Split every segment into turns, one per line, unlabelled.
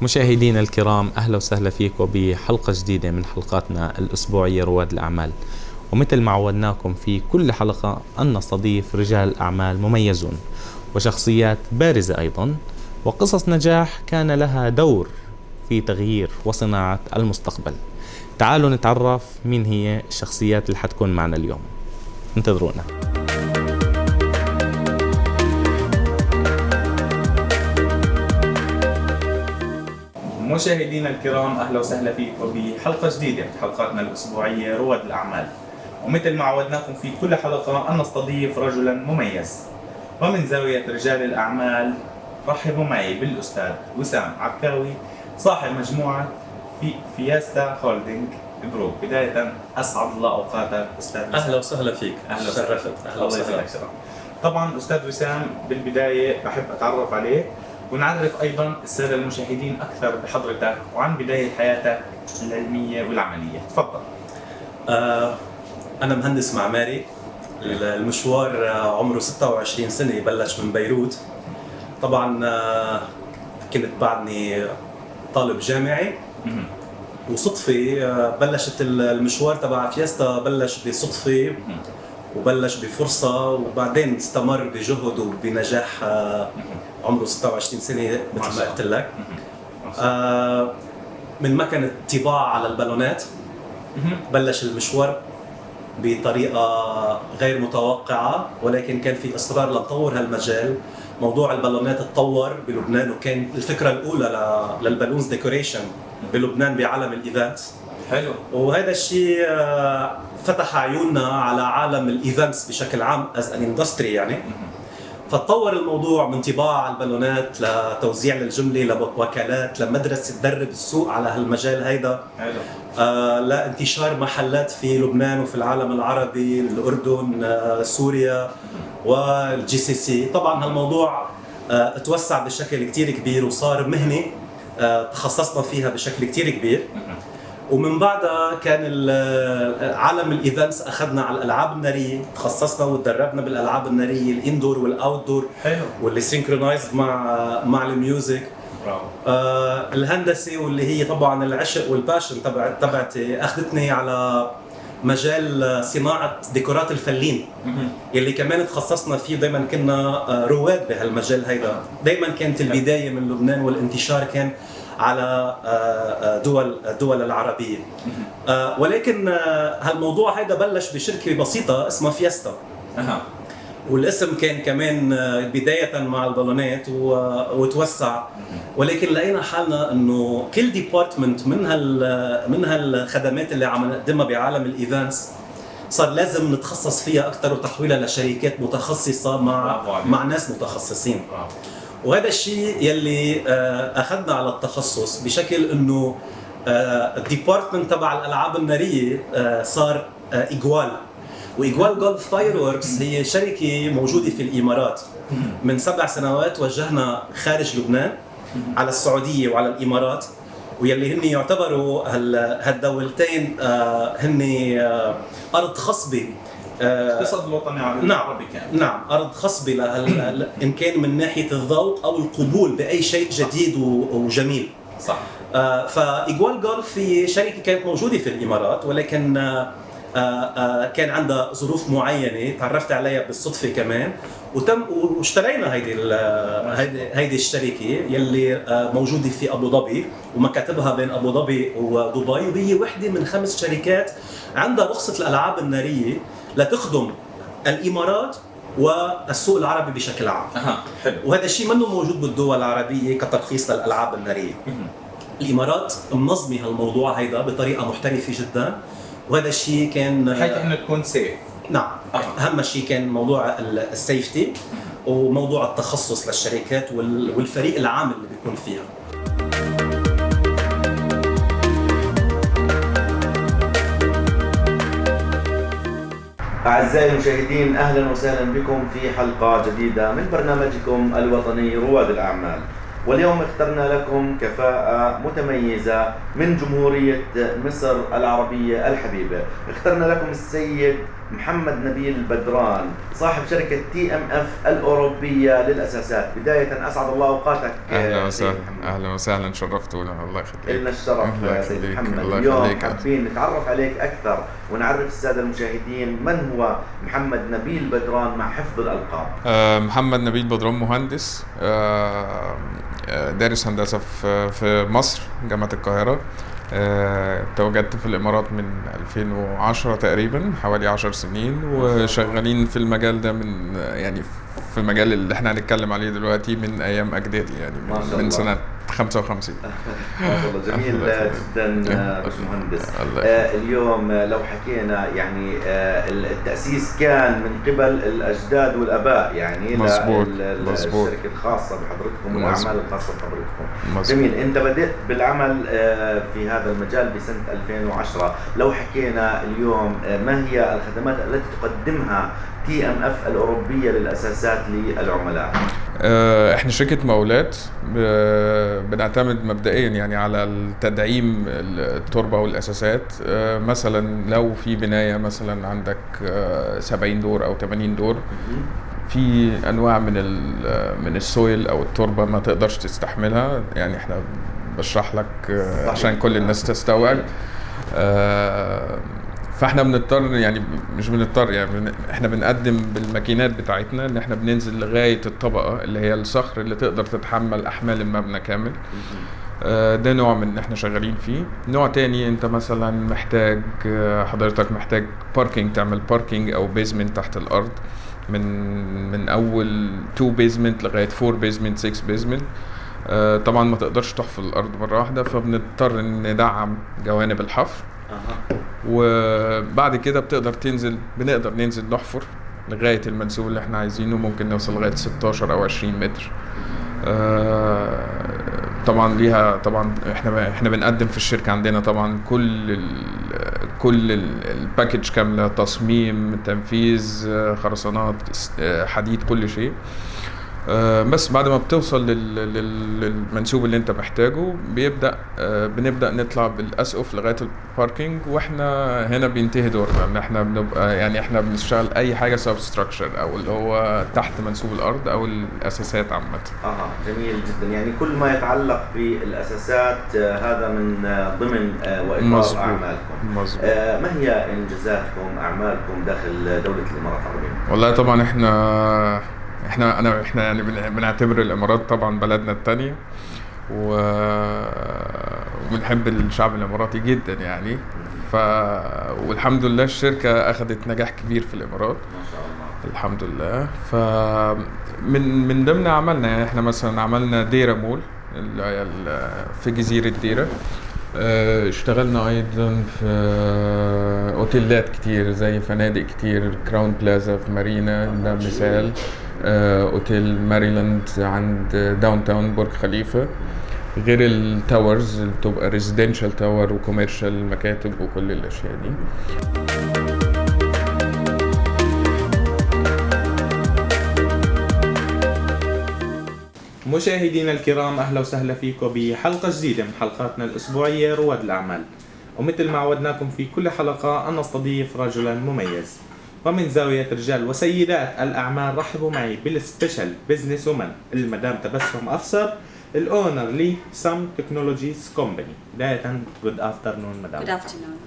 مشاهدينا الكرام، أهلا وسهلا فيكم بحلقة جديدة من حلقاتنا الأسبوعية رواد الأعمال. ومثل ما عودناكم في كل حلقة أن نستضيف رجال أعمال مميزون وشخصيات بارزة أيضا، وقصص نجاح كان لها دور في تغيير وصناعة المستقبل. تعالوا نتعرف مين هي الشخصيات اللي حتكون معنا اليوم. انتظرونا. مشاهدينا الكرام، أهلا وسهلا فيكم بحلقة جديدة من حلقاتنا الأسبوعية رواد الأعمال. ومثل ما عودناكم في كل حلقة أن نستضيف رجلا مميز، ومن زاوية رجال الأعمال رحبوا معي بالأستاذ وسام عكاوي، صاحب مجموعة في فياستا هولدينج جروب. بداية أسعد الله أوقاتك أستاذ وسام.
أهلا وسهلا فيك.
أهلا وسهلا.
أهلا وسهلا.
طبعا أستاذ وسام، بالبداية بحب أتعرف عليه ونعرف أيضا السادة المشاهدين أكثر بحضرتك وعن بداية حياتك العلمية والعملية. تفضل.
أنا مهندس معماري. المشوار عمره 26 سنة، بلش من بيروت. طبعا كنت بعدني طالب جامعي، وصدفة بلشت المشوار تبع فياستا، بلش بصدفة وبلش بفرصة، وبعدين استمر بجهد وبنجاح. عمره 26 سنة مثل ما قلت لك. من مكنة طباعة على البالونات بلش المشوار بطريقة غير متوقعة، ولكن كان في إصرار لنطور هالمجال. موضوع البالونات اتطور بلبنان، وكان الفكرة الأولى للبالونز ديكوريشن بلبنان بعالم الإيفنتس.
حلو.
وهذا الشيء فتح عيوننا على عالم الإيفنتس بشكل عام as an industry يعني. فتطور الموضوع من طباعة على البالونات لتوزيع للجملة، لوكالات، لمدرسة تدرب السوق على هالمجال هيدا. لانتشار محلات في لبنان وفي العالم العربي، الأردن، سوريا والجي سي سي. طبعا هالموضوع اتوسع بشكل كتير كبير وصار مهنة تخصصنا فيها بشكل كتير كبير. ومن بعدها كان عالم الايفنتس، اخذنا على الالعاب الناريه، تخصصنا وتدربنا بالالعاب الناريه الاندور والاوتدور.
حلو.
واللي سينكرونايزد مع الميوزك. الهندسه واللي هي طبعا العشق والباشن تبعتي اخذتني على مجال صناعه ديكورات الفلين، يلي كمان تخصصنا فيه. دائما كنا رواد بهالمجال هيدا. دائما كانت البدايه من لبنان والانتشار كان على الدول العربية. ولكن هالموضوع هيدا بلش بشركة بسيطة اسمها فياستا. والاسم كان كمان بداية مع البالونات وتوسع. ولكن لقينا حالنا انه كل ديبارتمنت من هالخدمات اللي عم نقدمها بعالم الايفنتس صار لازم نتخصص فيها اكثر وتحويلها لشركات متخصصة مع ناس متخصصين. وهذا الشيء يلي اخذنا على التخصص بشكل انه الديبارتمنت تبع الالعاب الناريه صار ايجوال. وايجوال جولف فاير ووركس هي شركه موجوده في الامارات. من 7 سنوات وجهنا خارج لبنان على السعوديه وعلى الامارات، ويلي هن يعتبروا هالدولتين هن ارض خصبه.
اقتصاد الوطني العربي كان.
نعم، أرض خصبة إن كان من ناحية الذوق أو القبول بأي شيء جديد وجميل.
صح.
فإيجوال جولف هي شركة كانت موجودة في الإمارات، ولكن كان عندها ظروف معينة تعرفت عليها بالصدفة كمان، واشترينا هيدي الشركة يلي موجودة في أبو ظبي، ومكاتبها بين أبو ظبي ودبي. وهي وحدة من 5 شركات عندها رخصة الألعاب النارية لتخدم الإمارات والسوق العربي بشكل عام.
حلو.
وهذا الشيء منه موجود بالدول العربية كترخيص للألعاب النارية. الإمارات منظمة هالموضوع هيدا بطريقة محترفة جدا، وهذا الشيء كان
بحيث انه تكون سيف.
نعم. أهم شيء كان موضوع السيفتي وموضوع التخصص للشركات والفريق العام اللي بيكون فيها.
أعزائي المشاهدين، أهلا وسهلا بكم في حلقة جديدة من برنامجكم الوطني رواد الأعمال. واليوم اخترنا لكم كفاءة متميزة من جمهورية مصر العربية الحبيبة. اخترنا لكم السيد محمد نبيل بدران صاحب شركة TMF الأوروبية للأساسات. بداية أسعد الله أوقاتك.
أهلا وسهلا. أهلا وسهلا، شرفتونا. الله يخليك.
لنا الشرف سيد محمد. اليوم حابين نتعرف عليك أكثر ونعرف السادة المشاهدين من هو محمد نبيل بدران مع حفظ الألقاب.
محمد نبيل بدران مهندس، دارس هندسة في مصر، جامعة القاهرة. تواجدت في الإمارات من 2010 تقريبا، حوالي 10 سنين، وشغالين في المجال ده من يعني في المجال اللي احنا هنتكلم عليه دلوقتي من أيام أجدادي، يعني من سنة 55.
ما شاء الله، جميل جدا باشمهندس. اليوم لو حكينا يعني التأسيس كان من قبل الأجداد والآباء، يعني
مظبوط.
الشركة الخاصة بحضرتكم والأعمال الخاصة بحضرتكم. جميل. أنت بدأت بالعمل في هذا المجال بسنة 2010. لو حكينا اليوم ما هي الخدمات التي تقدمها TMF الأوروبية للأساسات للعملاء؟
احنا شركة مقاولات، بنعتمد مبدئيا يعني على التدعيم التربة والأساسات. مثلا لو في بناية مثلا عندك 70 دور أو 80 دور، في أنواع من السويل أو التربة ما تقدرش تستحملها، يعني احنا بشرح لك عشان كل الناس تستوعب. فاحنا بنضطر، يعني مش بنضطر، يعني احنا بنقدم بالماكينات بتاعتنا ان احنا بننزل لغاية الطبقة اللي هي الصخر اللي تقدر تتحمل احمال المبنى كامل. ده نوع من احنا شغالين فيه. نوع تاني، انت مثلا محتاج، حضرتك محتاج باركينج، تعمل باركينج او بيزمنت تحت الارض، من اول 2 بيزمنت لغاية 4 بيزمنت 6 بيزمنت. طبعا ما تقدرش تحفر الارض مرة واحدة، فبنضطر ندعم جوانب الحفر. وبعد كده بنقدر ننزل نحفر لغاية المنسوب اللي احنا عايزينه، ممكن نوصل لغاية 16 أو 20 متر. طبعا احنا بنقدم في الشركة عندنا طبعا كل الباكج كاملة، تصميم، تنفيذ، خرسانات، حديد، كل شيء. بس بعد ما بتوصل للمنسوب اللي انت محتاجه، بنبدأ نطلع بالأسقف لغاية الباركينج، واحنا هنا بينتهي دورنا ان احنا بنبقى، يعني احنا بنشتغل اي حاجة سبستراكشر او اللي هو تحت منسوب الارض او الاساسات عامة.
جميل جدا. يعني كل ما يتعلق بالاساسات هذا من ضمن واطار اعمالكم.
مظبوط.
ما هي انجازاتكم، اعمالكم داخل دولة الامارات العربية؟
والله طبعا احنا يعني بنعتبر الامارات طبعا بلدنا الثانيه، وبنحب الشعب الاماراتي جدا يعني. والحمد لله الشركه اخذت نجاح كبير في الامارات،
ما شاء الله،
الحمد لله. من ضمن عملنا، يعني احنا مثلا عملنا ديرة مول اللي هي في جزيره ديرة. اشتغلنا ايضا في اوتيلات كتير، زي فنادق كتير، كراون بلازا في مارينا ده مثال، اوتيل ماريلاند عند داون تاون برج خليفة، غير التاورز اللي بتبقى ريزيدنشال تاور وكوميرشال مكاتب وكل الاشياء دي.
مشاهدينا الكرام، أهلا وسهلا فيكم بحلقة جديدة من حلقاتنا الأسبوعية رواد الأعمال. ومثل ما عودناكم في كل حلقة أن نستضيف رجلا مميز، ومن زاوية رجال وسيدات الأعمال رحبوا معي بالسبيشال بزنس وومن المدام تبسم أفسر، الأونر لي سام تكنولوجيز كومباني. بداية good afternoon madam.
Good afternoon.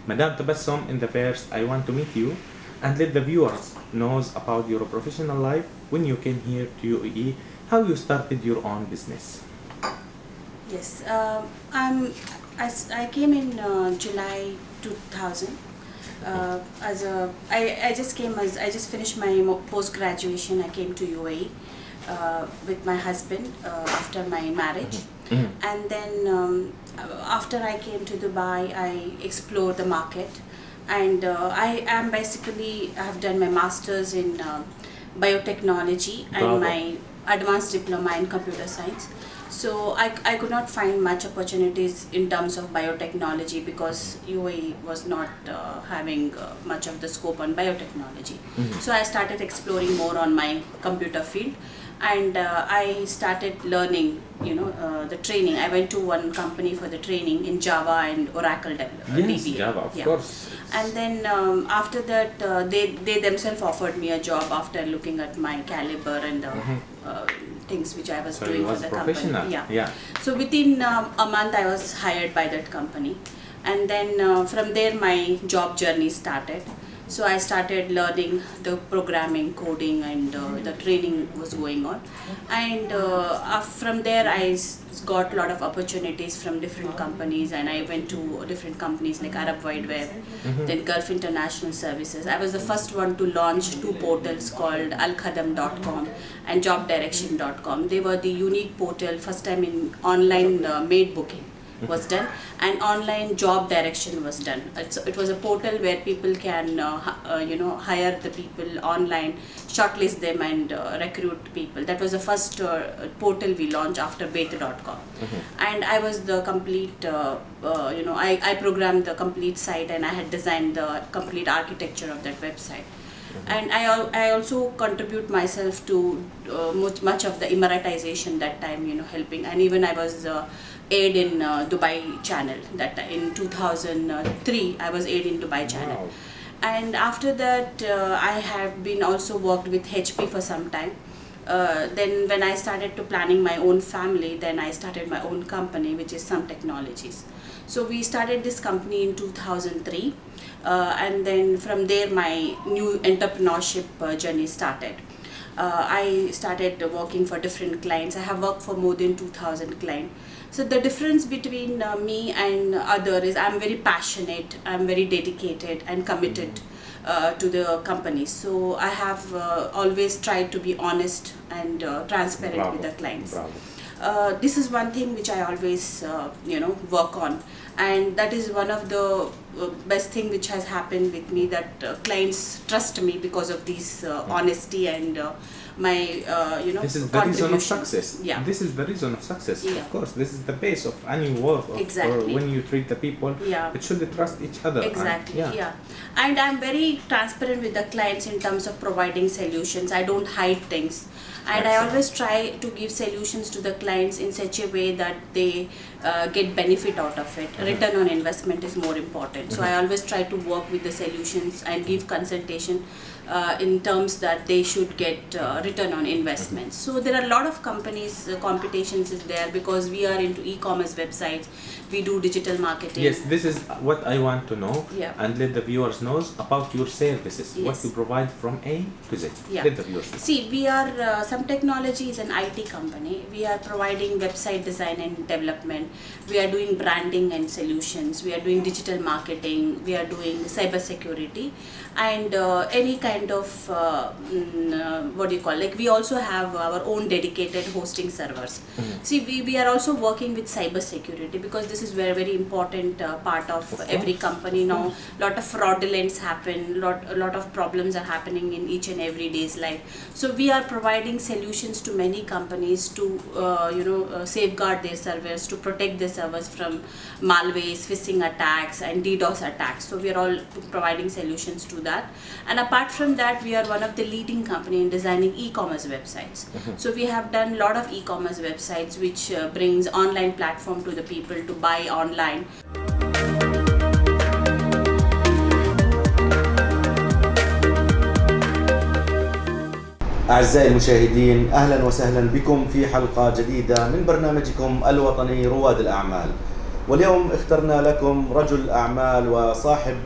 Madam Tabassum, in the first I want to meet you and let the viewers knows about your professional life when you came here to UAE, how you started your own business.
Yes, I came in July 2000. I just finished my post-graduation. I came to UAE with my husband after my marriage. And then after I came to Dubai, I explored the market. And I have done my master's in biotechnology and my advanced diploma in computer science. So I could not find much opportunities in terms of biotechnology because UAE was not having much of the scope on biotechnology. So I started exploring more on my computer field. and I started learning, the training. I went to one company for the training in Java and Oracle DBA.
Java, of course.
And then after that, they themselves offered me a job after looking at my caliber and the things which I was doing for the company. Yeah. So within a month, I was hired by that company, and then from there my job journey started. So I started learning the programming, coding, and the training was going on. And from there I got a lot of opportunities from different companies, and I went to different companies like Arab Wide Web, then Gulf International Services. I was the first one to launch 2 portals called alkhadam.com and jobdirection.com. They were the unique portal, first time in online maid booking was done, and online job direction was done. It was a portal where people can hire the people online, shortlist them, and recruit people. That was the first portal we launched after beta.com. And I was the complete I programmed the complete site, and I had designed the complete architecture of that website. And I also contribute myself to much of the Emiratization that time, helping. And even I was aired in Dubai channel that in 2003. I was aired in Dubai channel.
Wow.
And after that, I have been also worked with HP for some time. Then when I started to planning my own family, then I started my own company, which is Some Technologies. So we started this company in 2003, and then from there my new entrepreneurship journey started. I started working for different clients. I have worked for more than 2,000 clients. So the difference between me and other is I'm very passionate, I'm very dedicated and committed to the company. So I have always tried to be honest and transparent with the clients. This is one thing which I always work on, and that is one of the best thing which has happened with me, that clients trust me because of this honesty and my
this is the reason of
contribution.
success.
Yeah.
This is the reason of success.
Yeah.
Of course, this is the base of any work.
Exactly.
When you treat the people,
Yeah.
it should trust each other.
Exactly.
And,
Yeah. And I'm very transparent with the clients in terms of providing solutions. I don't hide things, and I always try to give solutions to the clients in such a way that they get benefit out of it. Return on investment is more important. So I always try to work with the solutions and give consultation in terms that they should get return on investment. So there are a lot of companies, competitions is there because we are into e-commerce websites. We do digital marketing.
yes, this is what I want to know,
Yeah.
and let the viewers know about your services. What
Yes.
you provide from A to Z.
Yeah.
Let the viewers know.
See, we are Some Technology is an IT company. We are providing website design and development. We are doing branding and solutions. We are doing digital marketing. We are doing cyber security, and any kind of we also have our own dedicated hosting servers. See, we are also working with cyber security because this is very, very important part of every company now. Lot of fraudulence happen. A lot of problems are happening in each and every day's life. So we are providing solutions to many companies to safeguard their servers, to protect their servers from malwares, phishing attacks, and DDoS attacks. So we are all providing solutions to that. And apart from that, we are one of the leading company in designing e-commerce websites. So we have done a lot of e-commerce websites which brings online platform to the people to buy online.
أعزائي المشاهدين، أهلا وسهلا بكم في حلقة جديدة من برنامجكم الوطني رواد الأعمال. واليوم اخترنا لكم رجل أعمال وصاحب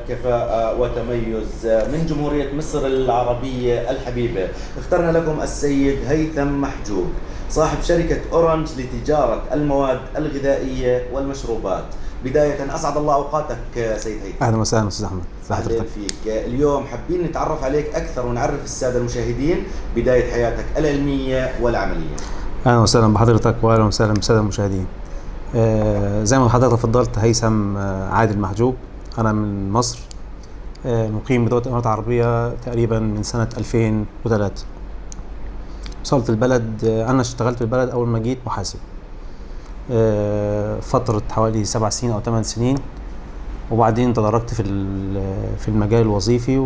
كفاءة وتميز من جمهورية مصر العربية الحبيبة. اخترنا لكم السيد هيثم محجوب، صاحب شركة أورنج لتجارة المواد الغذائية والمشروبات. بداية أسعد الله أوقاتك سيد هيثم.
أهلا وسهلا أستاذ أحمد.
أهلا فيك. اليوم حابين نتعرف عليك أكثر ونعرف السادة المشاهدين بداية حياتك العلمية والعملية.
أهلا وسهلا بحضرتك وأهلا وسهلا بالسادة المشاهدين. زي ما حضرتك تفضلت، هيثم عادل محجوب. أنا من مصر، مقيم بدولة الإمارات العربية تقريبا من سنة 2003. وصلت البلد، أنا اشتغلت البلد أول ما جيت محاسب فترة حوالي 7 سنين أو 8 سنين، وبعدين تدرجت في المجال الوظيفي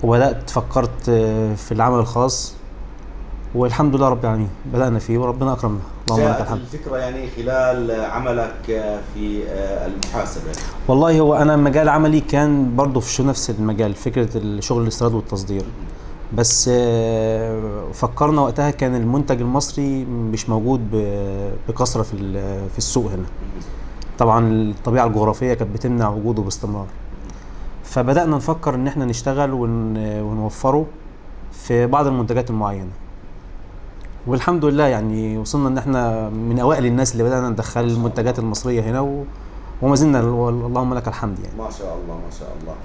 وبدأت فكرت في العمل الخاص. والحمد لله رب العالمين بدأنا فيه وربنا أكرمنا، اللهم لك
جاءت
الحمد.
الفكرة يعني خلال عملك في المحاسبة؟
والله هو أنا مجال عملي كان برضو في نفس المجال، فكرة الشغل الاستيراد والتصدير، بس فكرنا وقتها كان المنتج المصري مش موجود بكثرة في السوق هنا. طبعا الطبيعة الجغرافية كانت بتمنع وجوده باستمرار، فبدأنا نفكر ان احنا نشتغل ونوفره في بعض المنتجات المعينة، والحمد لله يعني وصلنا ان احنا من اوائل الناس اللي بدأنا ندخل المنتجات المصرية هنا وما زلنا اللهم لك الحمد يعني.
ما شاء الله ما شاء الله.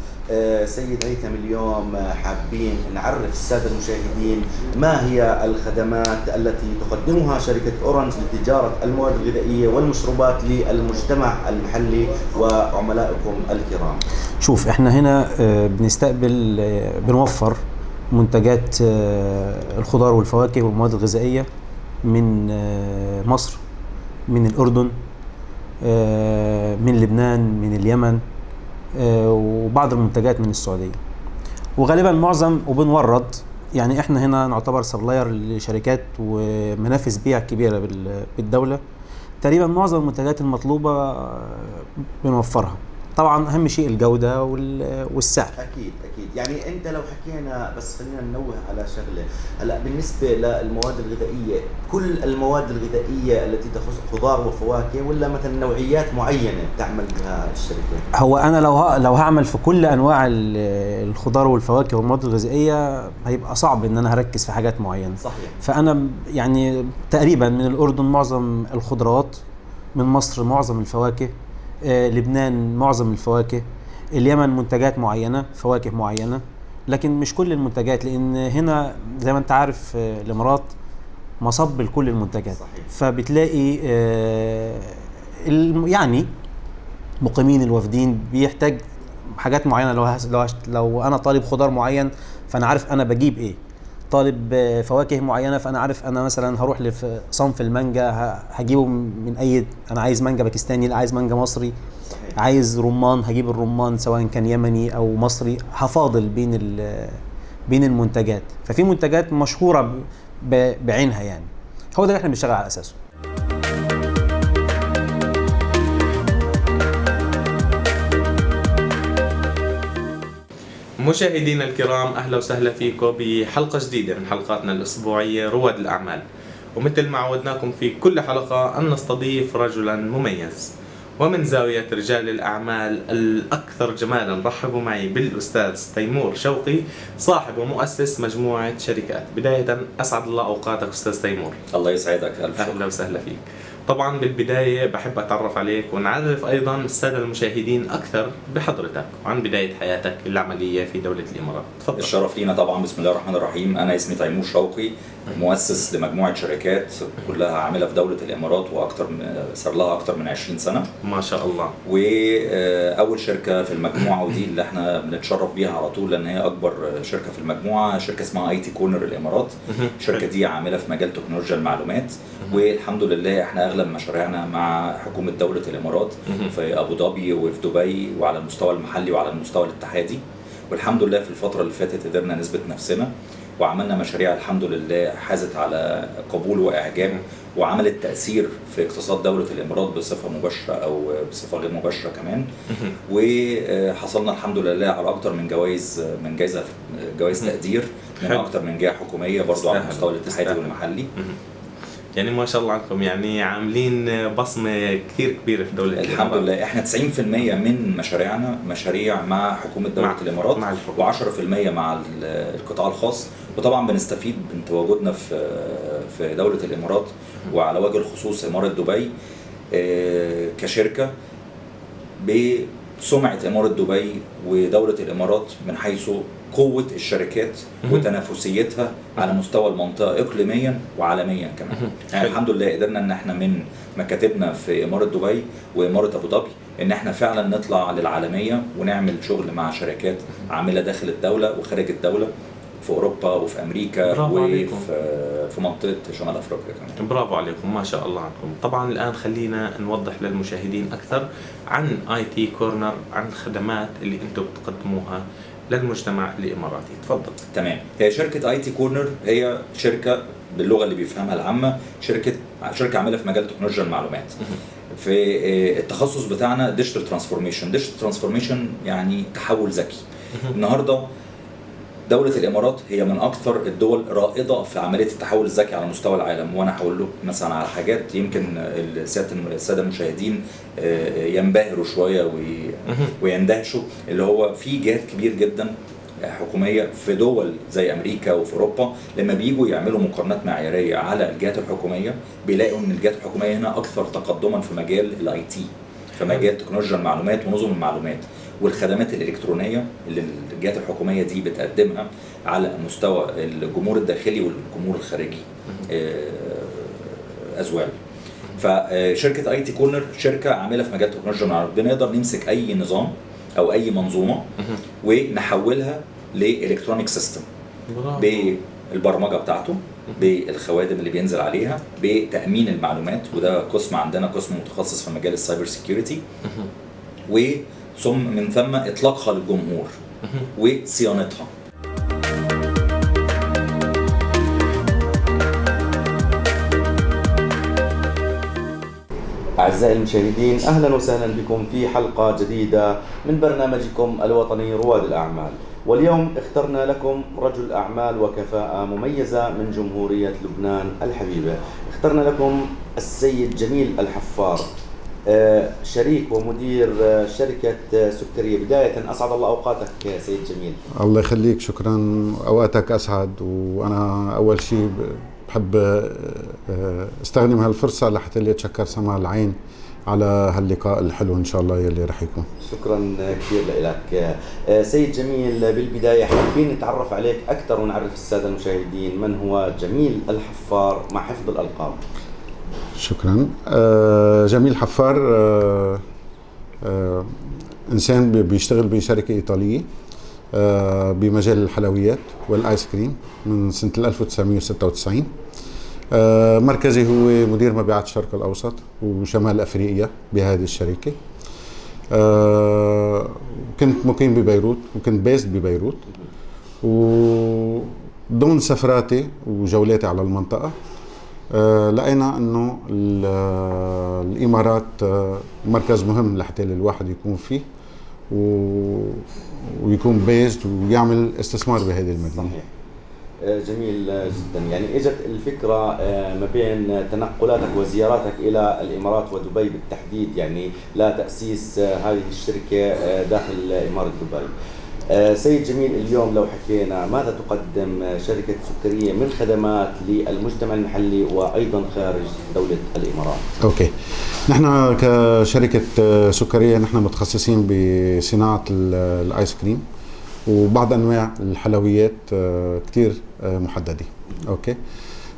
سيد هيثم، اليوم حابين نعرف السادة المشاهدين ما هي الخدمات التي تقدمها شركة أورنج لتجارة المواد الغذائية والمشروبات للمجتمع المحلي وعملائكم الكرام.
شوف احنا هنا بنستقبل بنوفر منتجات الخضار والفواكه والمواد الغذائية من مصر، من الأردن، من لبنان، من اليمن، وبعض المنتجات من السعودية، وغالبا معظم وبنورد. يعني احنا هنا نعتبر سبلاير لشركات ومنافذ بيع كبيرة بالدولة. تقريبا معظم المنتجات المطلوبة بنوفرها، طبعا اهم شيء الجودة والسعر.
اكيد اكيد. يعني انت لو حكينا بس خلينا ننوه على شغله، هلا بالنسبه للمواد الغذائيه، كل المواد الغذائيه التي تخص خضار وفواكه، ولا مثلا نوعيات معينه تعمل بها الشركه؟
هو انا لو هعمل في كل انواع الخضار والفواكه والمواد الغذائيه هيبقى صعب ان انا هركز في حاجات معينه.
صحيح.
فانا يعني تقريبا من الاردن معظم الخضروات، من مصر معظم الفواكه، لبنان معظم الفواكه، اليمن منتجات معينة فواكه معينة، لكن مش كل المنتجات، لأن هنا زي ما أنت عارف الإمارات مصب لكل المنتجات.
صحيح.
فبتلاقي يعني مقيمين الوافدين بيحتاج حاجات معينة. لو أنا طالب خضار معين فأنا عارف أنا بجيب إيه، طالب فواكه معينه فانا عارف انا مثلا هروح لصنف المانجا هجيبه من اي، انا عايز مانجا باكستاني، لا عايز مانجا مصري. صحيح. عايز رمان هجيب الرمان سواء كان يمني او مصري، هفاضل بين المنتجات. ففي منتجات مشهوره بعينها، يعني هو ده اللي احنا بنشتغل على اساسه.
مشاهدينا الكرام، أهلا وسهلا فيكم بحلقة جديدة من حلقاتنا الأسبوعية رواد الأعمال. ومثل ما عودناكم في كل حلقة أن نستضيف رجلا مميز، ومن زاوية رجال الأعمال الأكثر جمالا رحبوا معي بالأستاذ تيمور شوقي، صاحب ومؤسس مجموعة شركات. بداية أسعد الله أوقاتك أستاذ تيمور.
الله يسعدك.
أهلا وسهلا فيك. طبعا بالبداية بحب أتعرف عليك ونعرف أيضا السادة المشاهدين أكثر بحضرتك وعن بداية حياتك العملية في دولة الإمارات. تفضل.
الشرف لينا طبعا. بسم الله الرحمن الرحيم. أنا اسمي تيمور شوقي، مؤسس لمجموعة شركات كلها عاملة في دولة الإمارات، صار لها أكثر من 20 سنة
ما شاء الله.
وأول شركة في المجموعة، ودي اللي احنا بنتشرف بيها على طول لأن هي أكبر شركة في المجموعة، شركة اسمها IT كورنر الإمارات. الشركة دي عاملة في مجال تكنولوجيا المعلومات، والحمد لله احنا أغلب مشاريعنا مع حكومة دولة الإمارات في أبو ظبي وفي دبي، وعلى المستوى المحلي وعلى المستوى الاتحادي. والحمد لله في الفترة اللي فاتت قدرنا نثبت نفسنا وعملنا مشاريع الحمد لله حازت على قبول وإعجاب، وعملت تأثير في اقتصاد دولة الإمارات بصفة مباشرة أو بصفة غير مباشرة كمان. وحصلنا الحمد لله على أكتر من جوائز تقدير من أكتر من جهة حكومية برضو على المستوى الاتحادي والمحلي.
يعني ما شاء الله عنكم، يعني عاملين بصمة كثير كبيرة في دولة الإمارات.
الحمد لله احنا 90% من مشاريعنا مشاريع مع حكومة دولة الإمارات، و10% مع القطاع الخاص. وطبعا بنستفيد من تواجدنا في دولة الإمارات، وعلى وجه الخصوص إمارة دبي كشركة بسمعة إمارة دبي ودولة الإمارات من حيث قوة الشركات وتنافسيتها على مستوى المنطقة إقليميا وعالميا كمان. يعني الحمد لله قدرنا ان احنا من مكاتبنا في إمارة دبي وإمارة أبو ظبي ان احنا فعلا نطلع للعالمية ونعمل شغل مع شركات عاملة داخل الدولة وخارج الدولة، في أوروبا وفي أمريكا وفي منطقة شمال أفريقيا كمان.
برافو عليكم، ما شاء الله عنكم. طبعا الآن خلينا نوضح للمشاهدين أكثر عن IT كورنر، عن الخدمات اللي أنتم بتقدموها للمجتمع الإماراتي. تفضل.
تمام. هي شركة IT كورنر هي شركة باللغه اللي بيفهمها العامه شركه عامله في مجال تكنولوجيا المعلومات. في التخصص بتاعنا ديجيتال ترانسفورميشن يعني تحول ذكي. النهارده دولة الإمارات هي من أكثر الدول رائدة في عملية التحول الذكي على مستوى العالم، وأنا هقول له مثلا على حاجات يمكن السادة المشاهدين ينبهروا شوية ويندهشوا، اللي هو في جهات كبير جدا حكومية في دول زي أمريكا وفي أوروبا لما بييجوا يعملوا مقارنات معيارية على الجهات الحكومية بيلاقوا إن الجهات الحكومية هنا أكثر تقدما في مجال الاي تي، في مجال تكنولوجيا المعلومات ونظم المعلومات والخدمات الإلكترونية اللي الجهات الحكومية دي بتقدمها على مستوى الجمهور الداخلي والجمهور الخارجي أزواج. فشركة اي تي كورنر شركة عاملة في مجال تكنولوجيا المعلومات، بنقدر نمسك أي نظام أو أي منظومة ونحولها لإلكترونيك سيستم بالبرمجة بتاعته، بالخوادم اللي بينزل عليها، بتأمين المعلومات، وده قسم عندنا قسم متخصص في مجال السايبر سيكيورتي، ثم من ثم اطلاقها للجمهور وصيانتها.
أعزائي المشاهدين، أهلا وسهلا بكم في حلقة جديدة من برنامجكم الوطني رواد الأعمال. واليوم اخترنا لكم رجل أعمال وكفاءة مميزة من جمهورية لبنان الحبيبة. اخترنا لكم السيد جميل الحفار، شريك ومدير شركة سكرية. بداية أسعد الله أوقاتك يا سيد جميل.
الله يخليك، شكرا، أوقاتك أسعد. وأنا أول شيء بحب استغني من هالفرصة لحتى اللي أتشكر سماع العين على هاللقاء الحلو إن شاء الله يلي رح يكون.
شكرا كثير لك سيد جميل. بالبداية حابين نتعرف عليك أكثر ونعرف السادة المشاهدين من هو جميل الحفار مع حفظ الألقاب.
شكرا. جميل حفار إنسان بيشتغل بشركة إيطالية بمجال الحلويات والآيس كريم من سنة 1996. مركزي هو مدير مبيعات الشرق الأوسط وشمال أفريقيا بهذه الشركة. كنت مقيم ببيروت وكنت بيست ببيروت، وضمن سفراتي وجولاتي على المنطقة لقينا انه الامارات مركز مهم لحتى الواحد يكون فيه ويكون بيزد ويعمل استثمار بهذه المدينة.
صحيح. جميل جدا. يعني اجت الفكرة ما بين تنقلاتك وزياراتك الى الامارات ودبي بالتحديد، يعني لا تأسيس هذه الشركة داخل امارة دبي. سيد جميل، اليوم لو حكينا ماذا تقدم شركة سكرية من خدمات للمجتمع المحلي وأيضا خارج دولة الإمارات؟
أوكي، نحن كشركة سكرية نحن متخصصين بصناعة الآيس كريم وبعض أنواع الحلويات كتير محددة. أوكي،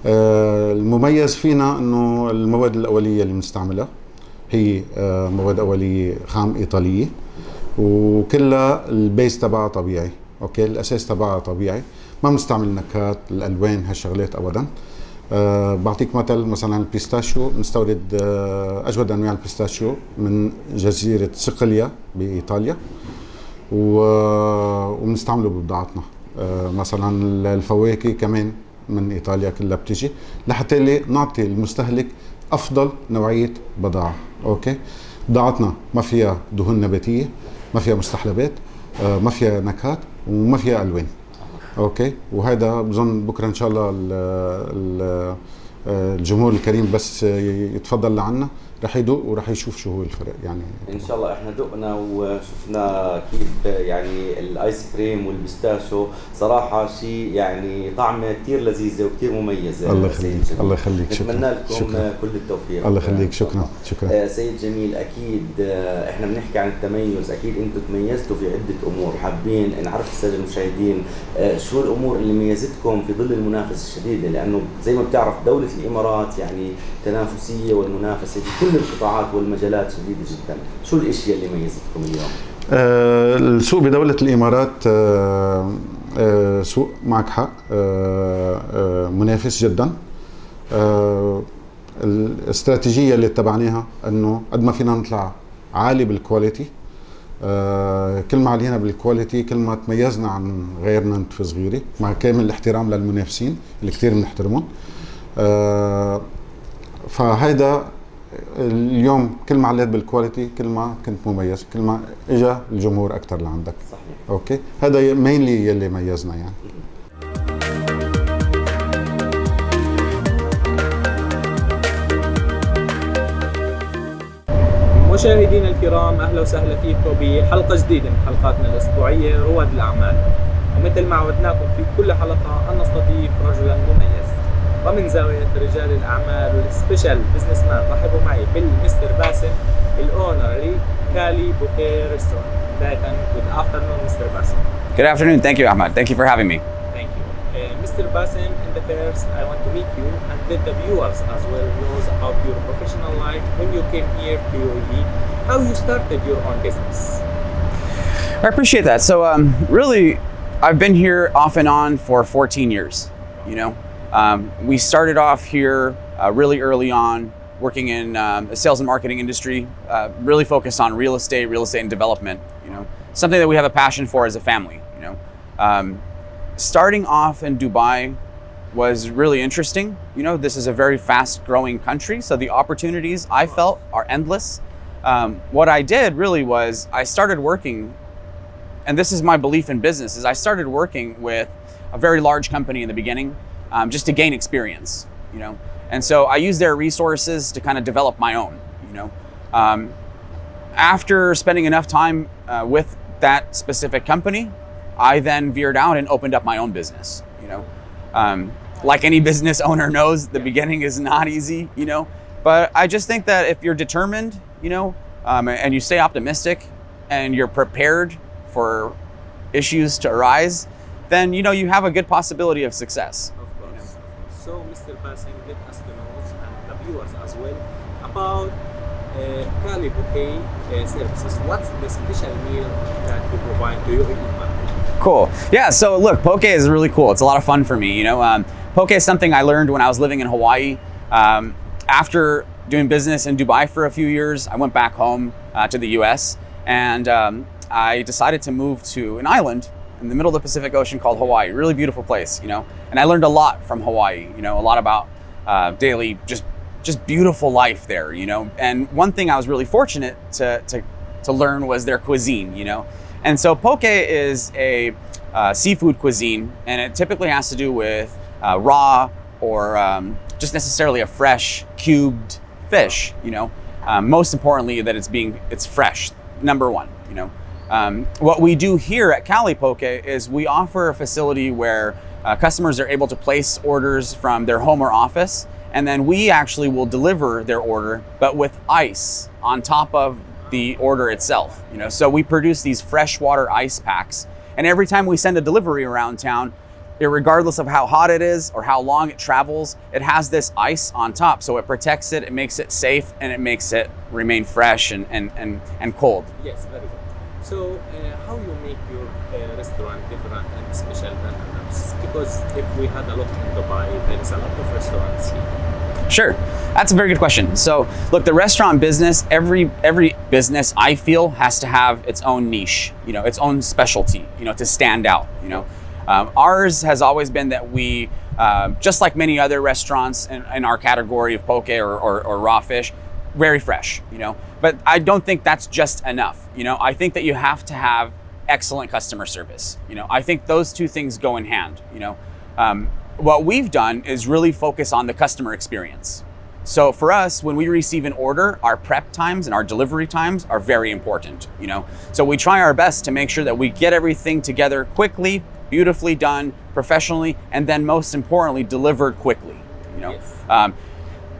المميز فينا أنه المواد الأولية اللي بنستعملها هي مواد أولية خام إيطالية، وكلها البيس تبعها طبيعي. اوكي، الاساس تبعها طبيعي، ما بنستعمل نكهات الالوان هالشغلات ابدا. بعطيك مثلا البيستاشيو، نستورد اجود انواع البيستاشيو من جزيره صقليه بايطاليا وبنستعمله ببضاعتنا. مثلا الفواكه كمان من ايطاليا كلها بتجي لحتى نعطي المستهلك افضل نوعيه بضاعه. اوكي، بضاعتنا ما فيها دهون نباتيه، ما فيها مستحلبات، ما فيها نكهات، وما فيها الوان. اوكي، وهذا بظن بكره ان شاء الله الجمهور الكريم بس يتفضل لعنا رح يدوق ورح يشوف شو هو الفرق. يعني
ان شاء الله احنا دقنا وشفنا كيف يعني الايس كريم والبيستاشيو، صراحه شيء يعني طعمه كثير لذيذه وكثير مميزه.
الله يخليك، الله يخليك،
نتمنى لكم شكرا. كل التوفيق.
الله يخليك، شكرا.
سيد جميل، اكيد احنا بنحكي عن التميز، اكيد انتم تميزتوا في عده امور، حابين نعرف الساده المشاهدين شو الامور اللي ميزتكم في ظل المنافسه الشديده، لانه زي ما بتعرف دوله الامارات يعني تنافسيه والمنافسه في كل القطاعات والمجالات شديده جدا. شو الاشياء اللي ميزتكم اليوم؟
السوق بدولة الإمارات سوق معك حق منافس جدا. الاستراتيجية اللي اتبعناها انه قد ما فينا نطلع عالي بالكواليتي، كل ما علينا بالكواليتي كل ما تميزنا عن غيرنا. انت في صغيري مع كامل الاحترام للمنافسين اللي كثير بنحترمهم، فهيدا اليوم كل ما عليت بالكواليتي كل ما كنت مميز، كل ما اجى الجمهور اكثر لعندك.
صحيح.
اوكي، هذا مينلي يلي ميزنا يعني.
مشاهدينا الكرام، اهلا وسهلا فيكم بحلقه جديده من حلقاتنا الاسبوعيه رواد الاعمال. ومثل ما عودناكم في كل حلقه ان نستضيف رجلا مميز، ومن زاويه رجال الاعمال والسبيشال بزنس مان رحبوا معي بالمستر باسم الاونر لكالي بوكيه ريستورانت. بدايه good afternoon Mr. Basim.
Good afternoon. Thank you, Ahmad. Thank you for having me.
Thank you. Mr. Basim, in the first, I want to meet you and let the viewers as well knows about your professional life when you came here to UAE, how you started your own business.
I appreciate that. So, really, I've been here off and on for 14 years. You know, we started off here really early on, working in the sales and marketing industry, really focused on real estate and development. You know, something that we have a passion for as a family. You know. Starting off in Dubai was really interesting. You know, this is a very fast growing country, so the opportunities I felt are endless. What I did really was I started working, and this is my belief in business, is I started working with a very large company in the beginning, just to gain experience, you know. And so I used their resources to kind of develop my own, you know. After spending enough time with that specific company, I then veered out and opened up my own business, you know. Like any business owner knows, the beginning is not easy, you know, but I just think that if you're determined, you know, and you stay optimistic and you're prepared for issues to arise, then, you know, you have a good possibility of success.
Of course. So, Mr. Basim, let us know and the viewers as well about Kali Bouquet services. What's the special meal that you provide to your people?
Cool. Yeah, so look, poke is really cool. It's a lot of fun for me, you know. Poke is something I learned when I was living in Hawaii. After doing business in Dubai for a few years, I went back home to the US, and I decided to move to an island in the middle of the Pacific Ocean called Hawaii. Really beautiful place, you know. And I learned a lot from Hawaii, you know, a lot about daily, just beautiful life there, you know. And one thing I was really fortunate to learn was their cuisine, you know. And so poke is a seafood cuisine, and it typically has to do with raw or just necessarily a fresh cubed fish, you know. Most importantly, that it's fresh, number one, you know. What we do here at Kali Poke is we offer a facility where customers are able to place orders from their home or office, and then we actually will deliver their order, but with ice on top of the order itself, you know. So we produce these freshwater ice packs, and every time we send a delivery around town, regardless of how hot it is or how long it travels, it has this ice on top, so it protects it, it makes it safe, and it makes it remain fresh and cold.
Yes, very good. So how you make your restaurant different and special than others? Because if we had a look in Dubai, there is a lot of restaurants here.
Sure, that's a very good question. So look, the restaurant business, every business I feel has to have its own niche, you know, its own specialty, you know, to stand out, you know. Ours has always been that we, just like many other restaurants in our category of poke or raw fish, very fresh, you know. But I don't think that's just enough, you know. I think that you have to have excellent customer service, you know. I think those two things go in hand, you know. What we've done is really focus on the customer experience. So for us, when we receive an order, our prep times and our delivery times are very important, you know. So we try our best to make sure that we get everything together quickly, beautifully done, professionally, and then most importantly, delivered quickly, you know.
Yes.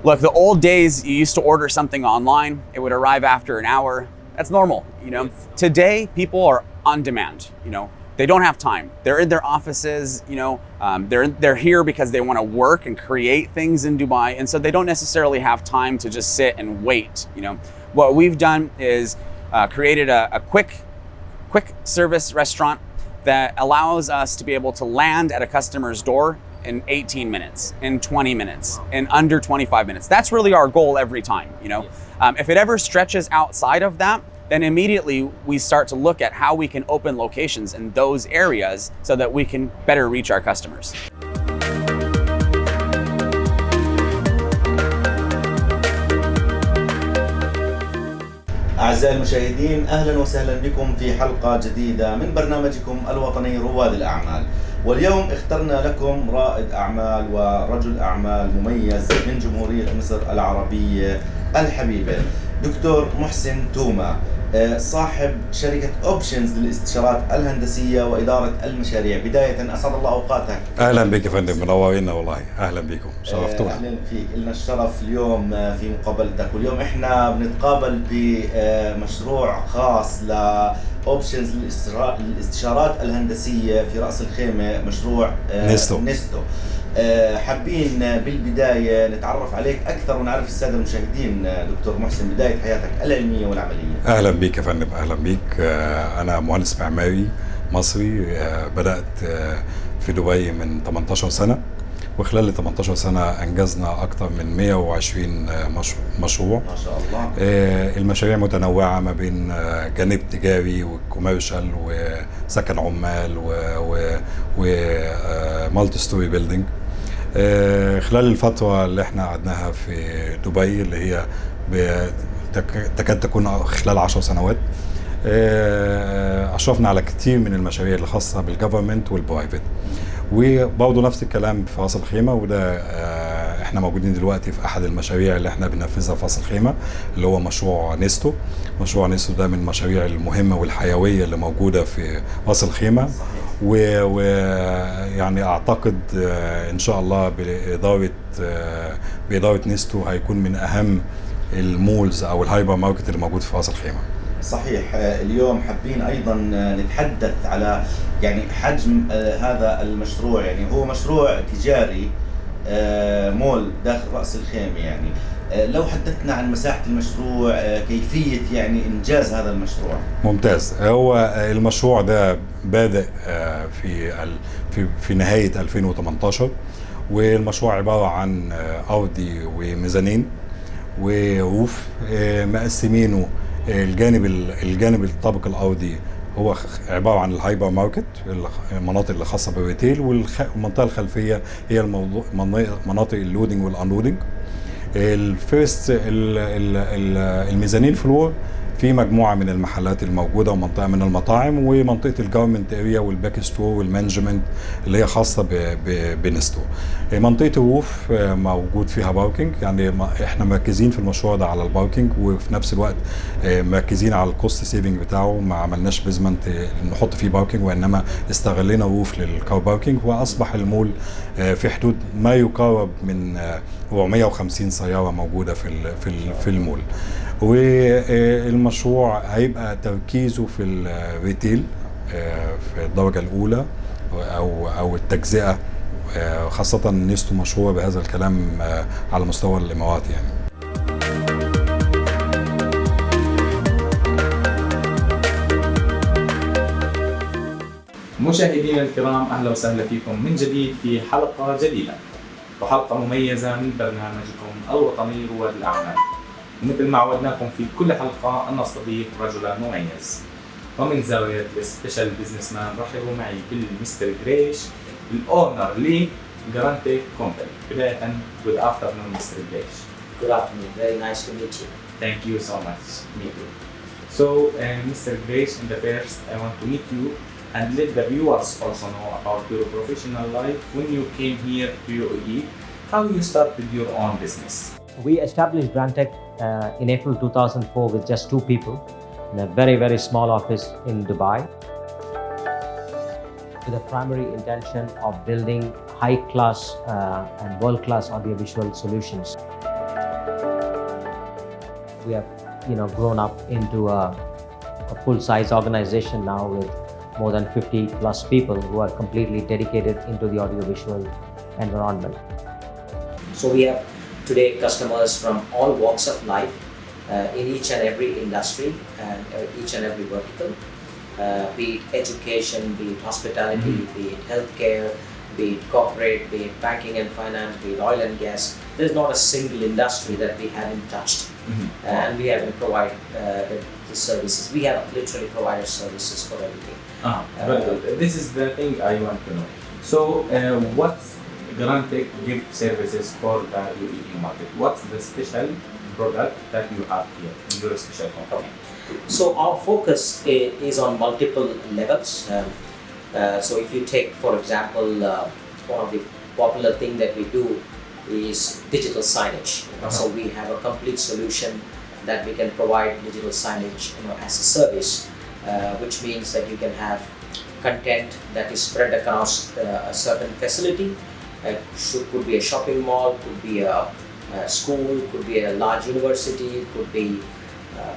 Look, the old days, you used to order something online, it would arrive after an hour. That's normal, you know.
Yes.
Today, people are on demand, you know. They don't have time. They're in their offices, you know. They're here because they want to work and create things in Dubai, and so they don't necessarily have time to just sit and wait, you know. What we've done is created a quick service restaurant that allows us to be able to land at a customer's door in 18 minutes, in 20 minutes, in under 25 minutes. That's really our goal every time, you know.
Yes.
If it ever stretches outside of that, then immediately we start to look at how we can open locations in those areas so that we can better reach our customers.
أعزائي المشاهدين، أهلا وسهلا بكم في حلقة جديدة من برنامجكم الوطني رواد الأعمال. واليوم اخترنا لكم رائد أعمال ورجل أعمال مميز من جمهورية مصر العربية الحبيبة، دكتور محسن توما، صاحب شركة أوبشنز للاستشارات الهندسية وإدارة المشاريع. بداية أسعد الله أوقاتك.
أهلا بك يا فندم، منورينا والله. أهلا بكم، شرفتونا.
أهلا فيك، لنا الشرف اليوم في مقابلتك. واليوم إحنا بنتقابل بمشروع خاص لأوبشنز للاستشارات الهندسية في رأس الخيمة، مشروع نيستو. حابين بالبداية نتعرف عليك أكثر ونعرف السادة المشاهدين. دكتور محسن، بداية حياتك العلمية والعملية.
أهلا بك يا فندم، أهلا بك. أنا مهندس معماري مصري، بدأت في دبي من 18 سنة، وخلال ال 18 سنة أنجزنا أكثر من 120 مشروع.
ما شاء الله.
المشاريع متنوعة ما بين جانب تجاري وكوميرشال وسكن عمال ومالتي ستوري بيلدينج. خلال الفترة اللي احنا قعدناها في دبي اللي هي تكاد تكون خلال 10 سنوات، أشرفنا على كتير من المشاريع الخاصة بالجفرمنت والبرايفت، وبرضه نفس الكلام في راس الخيمة. وده احنا موجودين دلوقتي في أحد المشاريع اللي احنا بننفذها في راس الخيمة، اللي هو مشروع نيستو. مشروع نيستو ده من المشاريع المهمة والحيوية اللي موجودة في راس الخيمة، ويعني أعتقد إن شاء الله بإدارة نيستو هيكون من أهم المولز أو الهايبر ماركت اللي موجود في راس الخيمة.
صحيح. اليوم حابين أيضا نتحدث على يعني حجم هذا المشروع. يعني هو مشروع تجاري، مول داخل رأس الخيمة. يعني لو حدثنا عن مساحة المشروع، كيفية يعني إنجاز هذا المشروع.
ممتاز. هو المشروع ده بادئ في نهاية 2018، والمشروع عبارة عن أرضي وميزانين وروف مقسمينه. الجانب الطابق الأرضي هو عبارة عن الهايبر ماركت، المناطق اللي خاصة بالريتيل، والمنطقة الخلفية هي مناطق اللودنج والانلودنج. الفيرست الميزانين فلور في مجموعة من المحلات الموجودة ومنطقة من المطاعم، ومنطقة الجارمنت اريا والباك ستور والمانجمنت اللي هي خاصة بنستو. منطقة الروف موجود فيها باركينج، يعني احنا مركزين في المشروع ده على الباركينج، وفي نفس الوقت مركزين على الكوست سيفنج بتاعه. ما عملناش بيزمنت نحط فيه باركينج، وانما استغلينا روف للكار باركينج، واصبح المول في حدود ما يقارب من 450 سيارة موجودة في المول. والمشروع هيبقى تركيزه في الريتيل في الدرجة الأولى أو التجزئة، خاصة نيستو مشروع بهذا الكلام على مستوى الإمارات. يعني
مشاهدينا الكرام، أهلا وسهلا فيكم من جديد في حلقة جديدة، وحلقة مميزة من برنامجكم الوطني رواد الأعمال. مثل ما عودناكم في كل حلقة أن نستضيف رجلا مميز، ومن زاوية السبيشال بزنس مان رحبوا معي بالمستر جريش، الأونر لجرانتيك كومباني. بداية good afternoon Mr. Grace.
Good afternoon, very nice to meet you.
Thank you so much. Me too. So Mr. Grace, in the first I want to meet you and let the viewers also know about your professional life when you came here to UAE, how you started your own business.
We established Grantech in April 2004 with just 2 people in a very, very small office in Dubai, with a primary intention of building high-class and world-class audiovisual solutions. We have, grown up into a full-size organization now with more than 50+ people who are completely dedicated into the audiovisual environment.
So we have today customers from all walks of life in each and every industry and each and every vertical, be it education, be it hospitality, be it healthcare, be it corporate, be it banking and finance, be it oil and gas. There's not a single industry that we haven't touched, and we haven't provided the services. We have literally provided services for everything.
But this is the thing I want to know. So what's Grantech give services for the UAE market? What's the special product that you have here in your special company?
So our focus is on multiple levels. So if you take, for example, one of the popular thing that we do is digital signage. So we have a complete solution that we can provide digital signage, as a service, which means that you can have content that is spread across a certain facility. Could be a shopping mall, could be a school, could be a large university, could be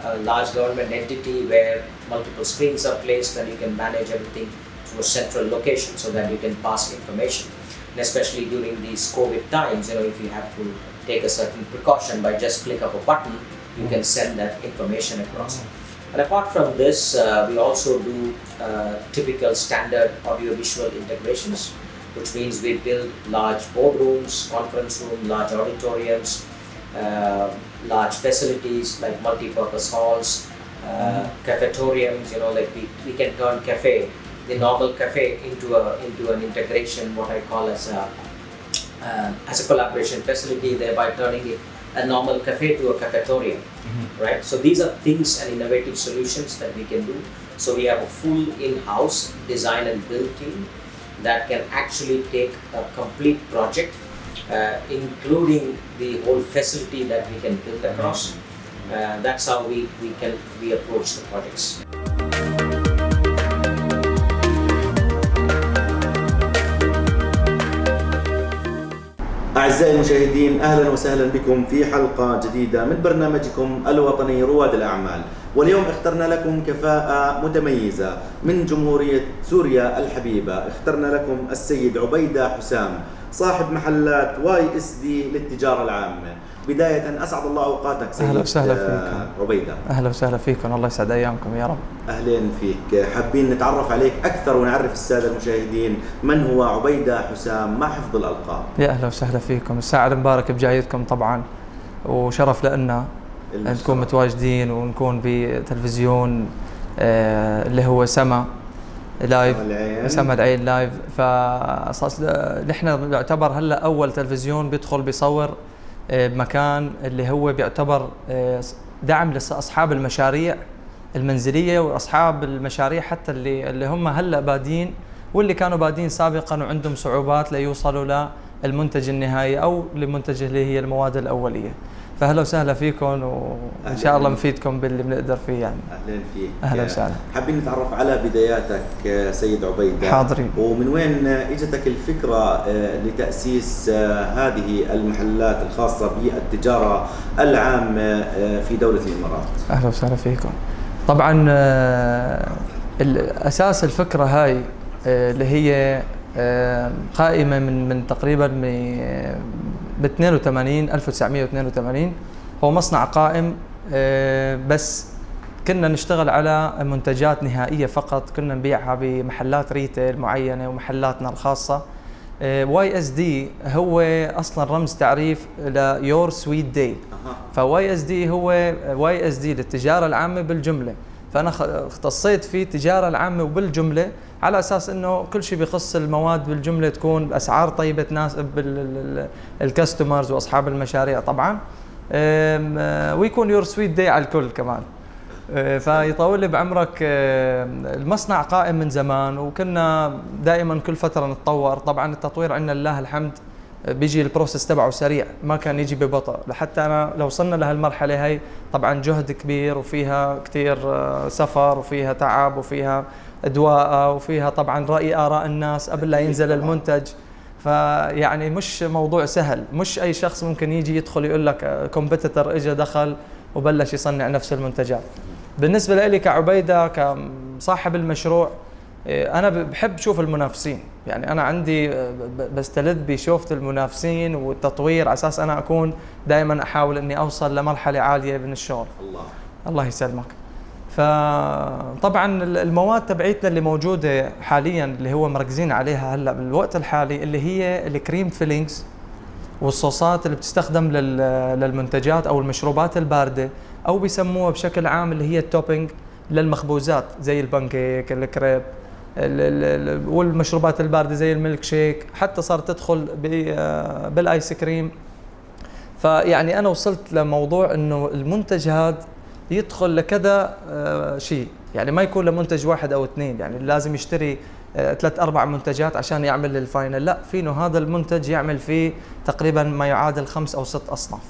a large government entity where multiple screens are placed and you can manage everything to a central location so that you can pass information. And especially during these COVID times, if you have to take a certain precaution by just click of a button, you can send that information across. And apart from this, we also do typical standard audiovisual integrations, which means we build large boardrooms, conference rooms, large auditoriums, large facilities like multi-purpose halls, cafetoriums. Like we can turn the normal cafe into an integration, what I call as a collaboration facility, thereby turning it a normal cafe to a cafetorium, right? So these are things and innovative solutions that we can do. So we have a full in-house design and build team that can actually take a complete project, including the whole facility that we can build across. That's how we approach the projects.
أعزائي المشاهدين، أهلا وسهلا بكم في حلقة جديدة من برنامجكم الوطني رواد الأعمال. واليوم اخترنا لكم كفاءة متميزة من جمهورية سوريا الحبيبة. اخترنا لكم السيد عبيدة حسام، صاحب محلات YSD للتجارة العامة. بداية أسعد الله أوقاتك سيد.
أهلا وسهلا فيك
عبيدة.
أهلا وسهلا فيكم، الله يسعد أيامكم يا رب.
أهلين فيك. حابين نتعرف عليك أكثر ونعرف السادة المشاهدين من هو عبيدة حسام مع حفظ الألقاب.
يا أهلا وسهلا فيكم، الساعة المبارك بجايتكم طبعا، وشرف لنا أن نكون متواجدين ونكون بتلفزيون اللي هو سما لايف، سما العين لايف. فأساس نحن نعتبر هلا أول تلفزيون بيدخل بيصور بمكان اللي هو بيعتبر دعم لأصحاب المشاريع المنزلية وأصحاب المشاريع حتى اللي هم هلا بادين واللي كانوا بادين سابقا وعندهم صعوبات ليوصلوا للمنتج النهائي أو للمنتج اللي هي المواد الأولية. فأهلا وسهلا فيكم، وإن شاء الله نفيدكم باللي بنقدر فيه يعني.
أهلا فيك.
أهلا وسهلا.
حابين نتعرف على بداياتك سيد عبيدة.
حاضرين.
ومن وين اجتك الفكرة لتأسيس هذه المحلات الخاصة بالتجارة العامة في دولة الإمارات؟
أهلا وسهلا فيكم. طبعا الأساس الفكرة هاي اللي هي قائمة من تقريبا ب 1982 هو مصنع قائم، بس كنا نشتغل على منتجات نهائية فقط، كنا نبيعها بمحلات ريتيل معينة ومحلاتنا الخاصة. YSD هو أصلا رمز تعريف ليور سويت داي، فYSD هو YSD للتجارة العامة بالجملة، فأنا اختصيت في التجارة العامة وبالجملة على أساس إنه كل شيء بيخص المواد بالجملة تكون بأسعار طيبة تناسب الكاستمرز وأصحاب المشاريع طبعا، ويكون يور سويت داي على الكل كمان. فيطول لي بعمرك. المصنع قائم من زمان وكنا دائما كل فترة نتطور. طبعا التطوير عندنا لله الحمد بيجي البروسيس تبعه سريع، ما كان يجي ببطء. لحتى أنا لو وصلنا لهالمرحلة هي طبعا جهد كبير وفيها كتير سفر وفيها تعب وفيها أدواء وفيها طبعا رأي آراء الناس قبل لا ينزل المنتج. فيعني مش موضوع سهل، مش أي شخص ممكن يجي يدخل يقول لك كومبيتيتور إجا دخل وبلش يصنع نفس المنتجات. بالنسبة لي كعبيدة كصاحب المشروع، أنا بحب أشوف المنافسين، يعني أنا عندي بستلذ بشوفة المنافسين والتطوير على أساس أنا أكون دائما أحاول إني أوصل لمرحلة عالية من الشغل. الله يسلمك. فطبعا المواد تبعيتنا اللي موجودة حاليا اللي هو مركزين عليها هلا بالوقت الحالي اللي هي الكريم فيلينجز والصوصات اللي بتستخدم للمنتجات أو المشروبات الباردة، أو بيسموها بشكل عام اللي هي التوبينج للمخبوزات زي البانكيك الكريب والمشروبات الباردة زي الميلك شيك، حتى صارت تدخل بالايس كريم. فيعني أنا وصلت لموضوع إنه المنتج هذا يدخل لكذا شيء، يعني ما يكون لمنتج واحد او اثنين، يعني لازم يشتري 3-4 منتجات عشان يعمل الفاينل، لا فينه هذا المنتج يعمل فيه تقريبا ما يعادل 5 أو 6 أصناف.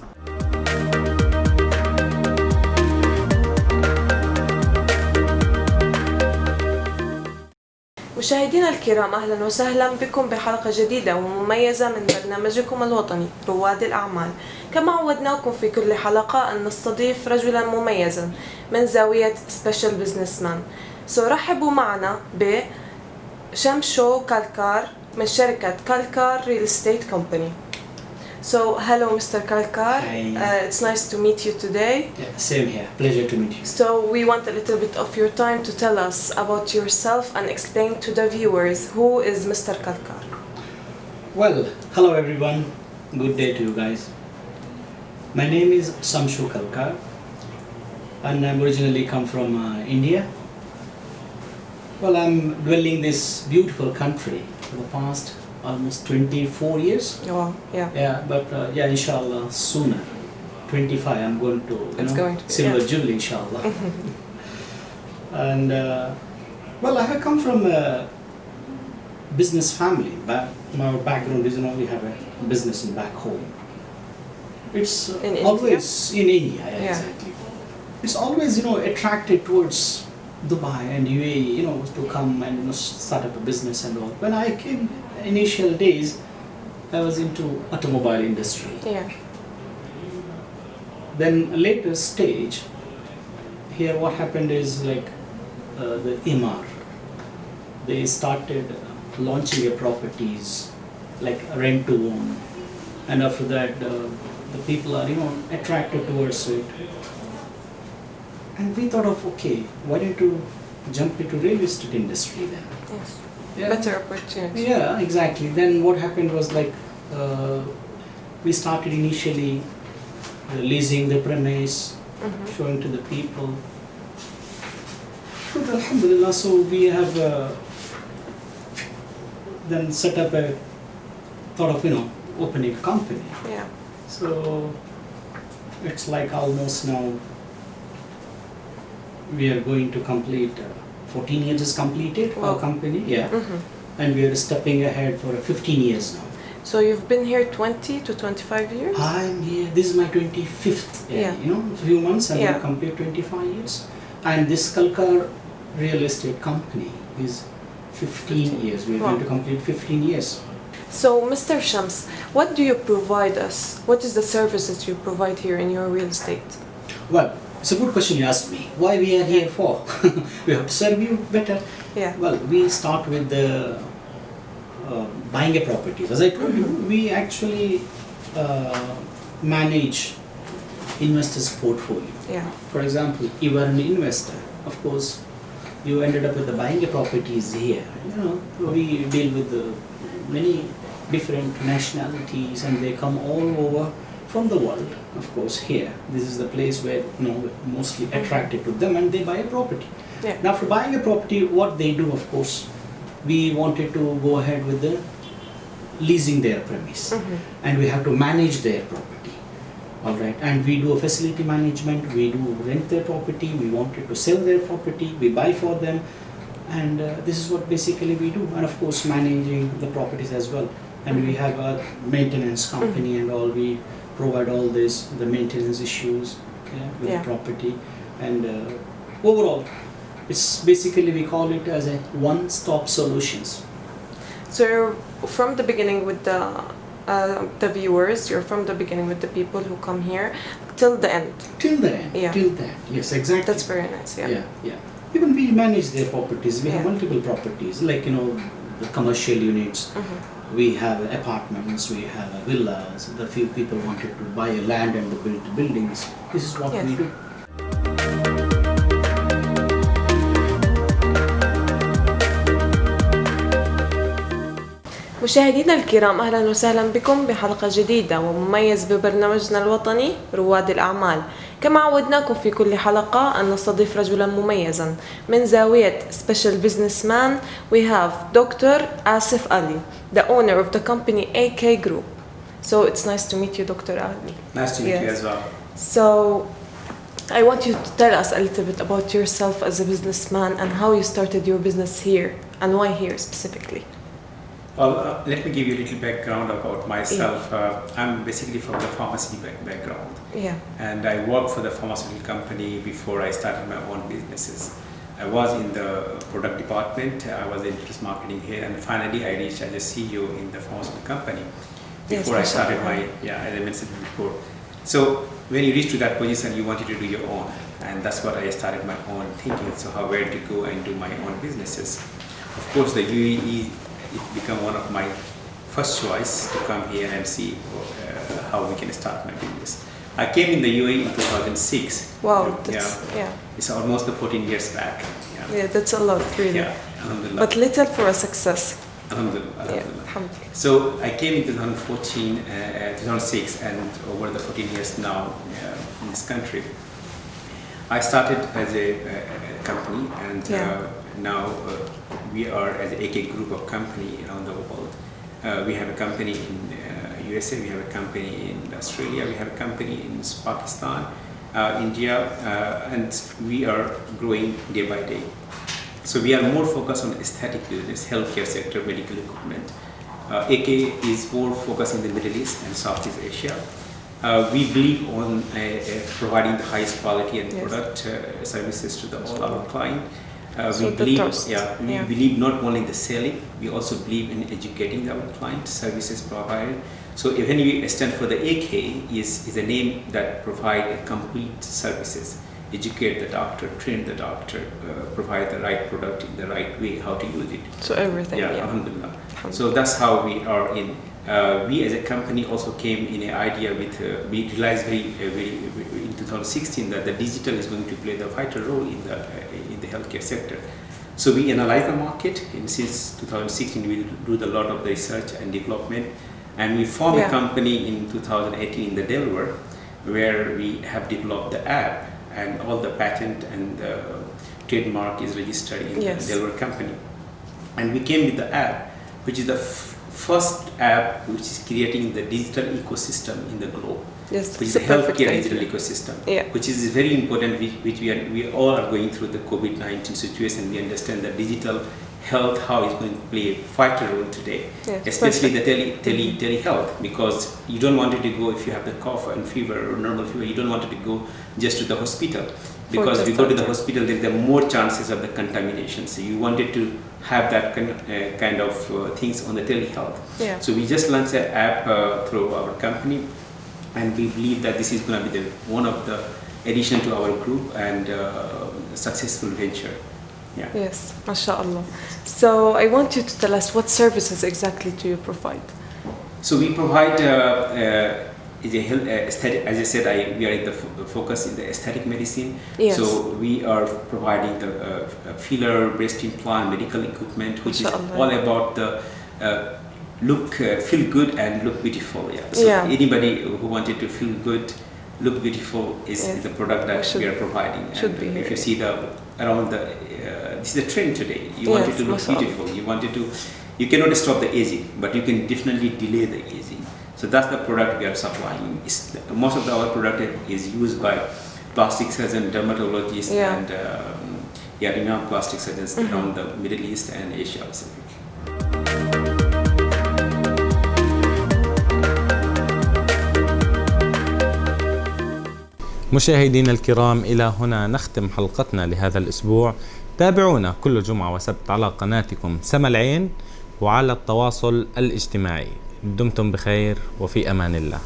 مشاهدينا الكرام، أهلا وسهلا بكم بحلقة جديدة ومميزة من برنامجكم الوطني رواد الأعمال. كما عودناكم في كل حلقة أن نستضيف رجلا مميزا من زاوية سبيشال بزنسمان. رحبوا معنا بشمشو كالكار من شركة كالكار ريل استيت كومباني. So hello Mr. Kalkar, it's nice to meet you today.
Yeah, same here, pleasure to meet you.
So we want a little bit of your time to tell us about yourself and explain to the viewers who is Mr. Kalkar.
Well, hello everyone, good day to you guys. My name is Samshu Kalkar and I'm originally come from India. Well, I'm dwelling in this beautiful country for the past almost 24 years.
Wow, yeah.
Yeah, but yeah, inshallah, sooner, 25, I'm going to, silver jubilee, inshallah. And well, I have come from a business family. My background is, we have a business in back home. It's
in
always
India?
in India, yeah, exactly. It's always, attracted towards Dubai and UAE, to come and start up a business and all. When I came initial days, I was into automobile industry.
Yeah.
Then later stage, here what happened is like the Imar. They started launching their properties like rent to own, and after that the people are attracted towards it. And we thought of, okay, why don't you jump into real estate industry then?
Yes.
Yeah.
Better opportunity.
Yeah, exactly. Then what happened was like we started initially leasing the premise, showing to the people. But alhamdulillah, so we have then set up a thought of opening a company.
Yeah.
So it's like almost now we are going to complete 14 years is completed our company, yeah. And we are stepping ahead for 15 years now.
So you've been here 20 to 25 years?
I'm here, this is my 25th year, a few months I'm going to complete 25 years. And this Kalkar real estate company is 15 years, we're going to complete 15 years.
So Mr. Shams, what do you provide us? What is the services you provide here in your real estate?
Well, it's a good question you asked me. Why we are here for? We have to serve you better.
Yeah.
Well, we start with the buying a properties. As I told you, we actually manage investors' portfolio.
Yeah.
For example, you are an investor. Of course, you ended up with the buying a properties here. We deal with many different nationalities, and they come all over from the world. Of course, here this is the place where mostly attracted to them, and they buy a property.
Yeah.
Now, for buying a property, what they do, of course, we wanted to go ahead with the leasing their premise, and we have to manage their property. All right, and we do a facility management. We do rent their property. We wanted to sell their property. We buy for them, and this is what basically we do. And of course, managing the properties as well. And we have a maintenance company and all. We provide all this, the maintenance issues with the property, and overall it's basically, we call it as a one-stop solutions.
So you're from the beginning with the viewers, you're from the beginning with the people who come here till the end.
Till the end.
Yeah.
Till the end. Yes, exactly.
That's very nice.
Yeah. Even we manage their properties. We have multiple properties, like the commercial units. We have apartments, we have villas. The few people wanted to buy a land and build buildings. This is what we do.
مشاهدينا الكرام، أهلا وسهلا بكم بحلقة جديدة ومميز ببرنامجنا الوطني رواد الأعمال. كما عودناكم في كل حلقة أن نستضيف رجلا مميزا من زاوية Special Businessman. We have Dr. Asif Ali, the owner of the company AK Group. So it's nice to meet you, Dr. Ali.
Nice to meet you as well.
So I want you to tell us a little bit about yourself as a businessman and how you started your business here and why here specifically.
Well, let me give you a little background about myself. I'm basically from the pharmacy background.
Yeah.
And I worked for the pharmaceutical company before I started my own businesses. I was in the product department, I was in business marketing here, and finally I reached as a CEO in the pharmaceutical company before I started my, as I mentioned before. So when you reach to that position, you wanted to do your own, and that's what I started my own thinking, so where to go and do my own businesses. Of course, the UAE, it became one of my first choice to come here and see how we can start my business. I came in the UAE in 2006.
Wow,
It's almost 14 years back.
Yeah, that's a lot, really.
Yeah, alhamdulillah.
But little for a success.
Alhamdulillah.
Alhamdulillah.
So I came in 2006, and over the 14 years now in this country. I started as a company, and now we are as an AK group of company around the world. We have a company in USA, we have a company in Australia, we have a company in Pakistan, India, and we are growing day by day. So we are more focused on aesthetic business, healthcare sector, medical equipment. AK is more focused in the Middle East and Southeast Asia. We believe on providing the highest quality and product services to all our clients. We believe not only in the selling, we also believe in educating our clients, services provided. So when we stand for the AK is a name that provides complete services, educate the doctor, train the doctor, provide the right product in the right way, how to use it.
So everything.
Alhamdulillah. So that's how we are in. We as a company also came in an idea with, we realized very in 2016 that the digital is going to play the vital role in the healthcare sector. So we analyzed the market, and since 2016 we do a lot of the research and development, and we formed a company in 2018 in the Delaware, where we have developed the app, and all the patent and the trademark is registered in the Delaware company. And we came with the app, which is the first app which is creating the digital ecosystem in the globe.
Yes,
which is a healthcare digital ecosystem, which is very important, which we all are going through the COVID-19 situation. We understand that digital health, how it's going to play a vital role today, especially the telehealth, because you don't want to go, if you have the cough and fever or normal fever, you don't want to go just to the hospital, because if you go to the hospital, there are more chances of the contamination. So you wanted to have that kind of things on the telehealth. So we just launched an app through our company, and we believe that this is going to be one of the addition to our group and successful venture.
Yes, mashallah. So I want you to tell us what services exactly do you provide?
So we provide aesthetic, as I said, we are in the focus in the aesthetic medicine. So we are providing the filler, breast implant, medical equipment, which is all about the feel good and look beautiful. So anybody who wanted to feel good, look beautiful is the product that we are providing. And if you see around this is the trend today. You wanted to look beautiful. You cannot stop the aging, but you can definitely delay the aging. So that's the product we are supplying. Most of our product is used by plastic surgeons, dermatologists, and renowned plastic surgeons around the Middle East and Asia Pacific.
مشاهدينا الكرام، إلى هنا نختم حلقتنا لهذا الأسبوع. تابعونا كل جمعة وسبت على قناتكم سما العين وعلى التواصل الاجتماعي. دمتم بخير وفي أمان الله.